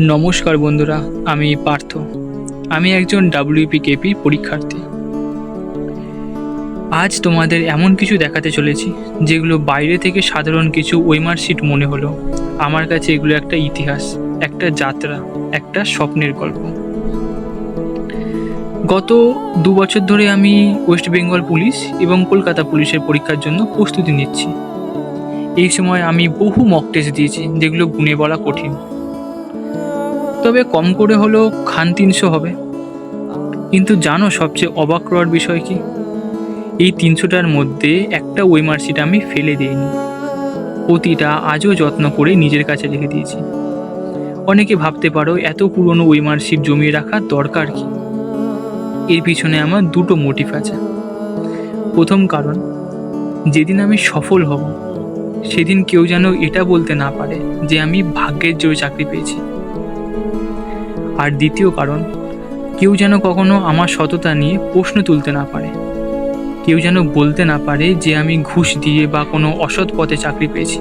নমস্কার বন্ধুরা, আমি পার্থ। আমি একজন WPKP পরীক্ষার্থী। আজ তোমাদের এমন কিছু দেখাতে চলেছি যেগুলো বাইরে থেকে সাধারণ কিছু ওএমআর শিট মনে হলো, আমার কাছে এগুলো একটা ইতিহাস, একটা যাত্রা, একটা স্বপ্নের গল্প। গত 2 বছর ধরে আমি ওয়েস্ট বেঙ্গল পুলিশ এবং কলকাতা পুলিশের পরীক্ষার জন্য প্রস্তুতি নিচ্ছি। এই সময় আমি বহু মক টেস্ট দিয়েছি, যেগুলো গুণে বলা কঠিন। তবে কম করে হলেও 300 হবে। কিন্তু জানো সবচেয়ে অবাক করার বিষয় কি? এই 300টার মধ্যে একটা ওএমআর শিট আমি ফেলে দিইনি। প্রতিটা আজও যত্ন করে নিজের কাছে রেখে দিয়েছি। অনেকে ভাবতে পারো এত পুরনো ওএমআর শিট জমিয়ে রাখার দরকার কি? এর পিছনে আমার দুটো মোটিভ আছে। প্রথম কারণ, যেদিন আমি সফল হব সেদিন কেউ যেন এটা বলতে না পারে যে আমি ভাগ্যের জোরে চাকরি পেয়েছি। আর দ্বিতীয় কারণ, কেউ যেন কখনো আমার সততা নিয়ে প্রশ্ন তুলতে না পারে। কেউ যেন বলতে না পারে যে আমি ঘুষ দিয়ে বা কোনো অসৎ পথে চাকরি পেয়েছি।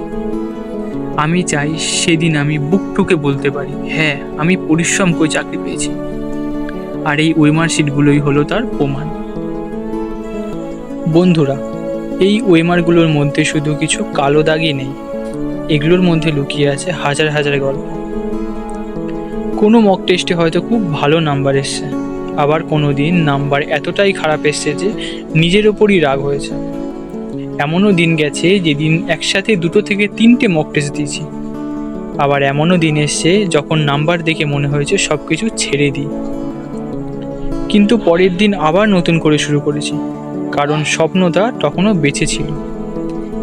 আমি চাই সেদিন আমি বুক ঠুকে বলতে পারি, হ্যাঁ, আমি পরিশ্রম করে চাকরি পেয়েছি। আর এই ওএমআর শিটগুলোই হলো তার প্রমাণ। বন্ধুরা, এই ওএমআরগুলোর মধ্যে শুধু কিছু কালো দাগই নেই, এগুলোর মধ্যে লুকিয়ে আছে হাজার হাজার গল্প। কোনো মক টেস্টে হয়তো খুব ভালো নাম্বার এসছে, আবার কোনো দিন নাম্বার এতটাই খারাপ এসছে যে নিজের ওপরই রাগ হয়েছে। এমনও দিন গেছে যেদিন একসাথে 2 থেকে 3টে মক টেস্ট দিয়েছি। আবার এমনও দিন এসছে যখন নাম্বার দেখে মনে হয়েছে সব কিছু ছেড়ে দিই। কিন্তু পরের দিন আবার নতুন করে শুরু করেছি, কারণ স্বপ্নটা তখনও বেঁচে ছিল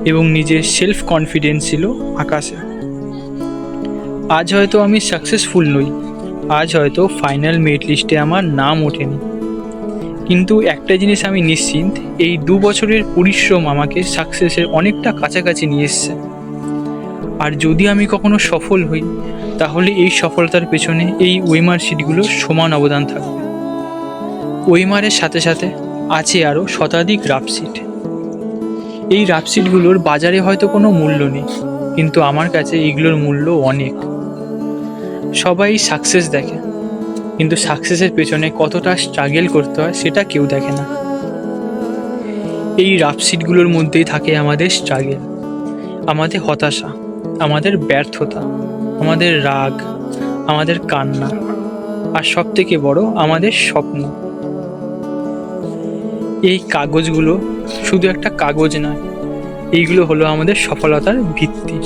এবং নিজের সেলফ কনফিডেন্স ছিল আকাশে। আজ হয়তো আমি সাকসেসফুল নই, আজ হয়তো ফাইনাল মেরিট লিস্টে আমার নাম ওঠেনি, কিন্তু একটা জিনিস আমি নিশ্চিত, এই 2 বছরের পরিশ্রম আমাকে সাকসেসের অনেকটা কাছাকাছি নিয়ে এসছে। আর যদি আমি কখনো সফল হই, তাহলে এই সফলতার পেছনে এই ওএমআর শিটগুলোর সমান অবদান থাকবে। ওএমআরের সাথে সাথে আছে আরও শতাধিক রাফ শিট। এই রাফ শিটগুলোর বাজারে হয়তো কোনো মূল্য নেই, কিন্তু আমার কাছে এইগুলোর মূল্য অনেক। সবাই সাকসেস দেখে, কিন্তু সাকসেসের পেছনে কতটা স্ট্রাগল করতে হয় সেটা কেউ দেখে না। এই রাফ শিটগুলোর মধ্যেই থাকে আমাদের স্ট্রাগল, আমাদের হতাশা, আমাদের ব্যর্থতা, আমাদের রাগ, আমাদের কান্না, আর সবথেকে বড়, আমাদের স্বপ্ন। এই কাগজগুলো শুধু একটা কাগজ নয়, এইগুলো হলো আমাদের সফলতার ভিত্তি।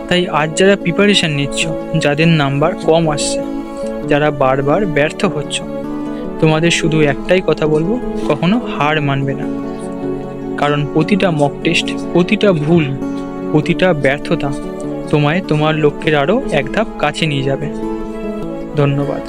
তাই আজ যারা প্রিপারেশান নিচ্ছ, যাদের নাম্বার কম আসছে, যারা বারবার ব্যর্থ হচ্ছ, তোমাদের শুধু একটাই কথা বলবো, কখনো হার মানবে না। কারণ প্রতিটা মক টেস্ট, প্রতিটা ভুল, প্রতিটা ব্যর্থতা তোমায় তোমার লক্ষ্যের আরও এক ধাপ কাছে নিয়ে যাবে। ধন্যবাদ।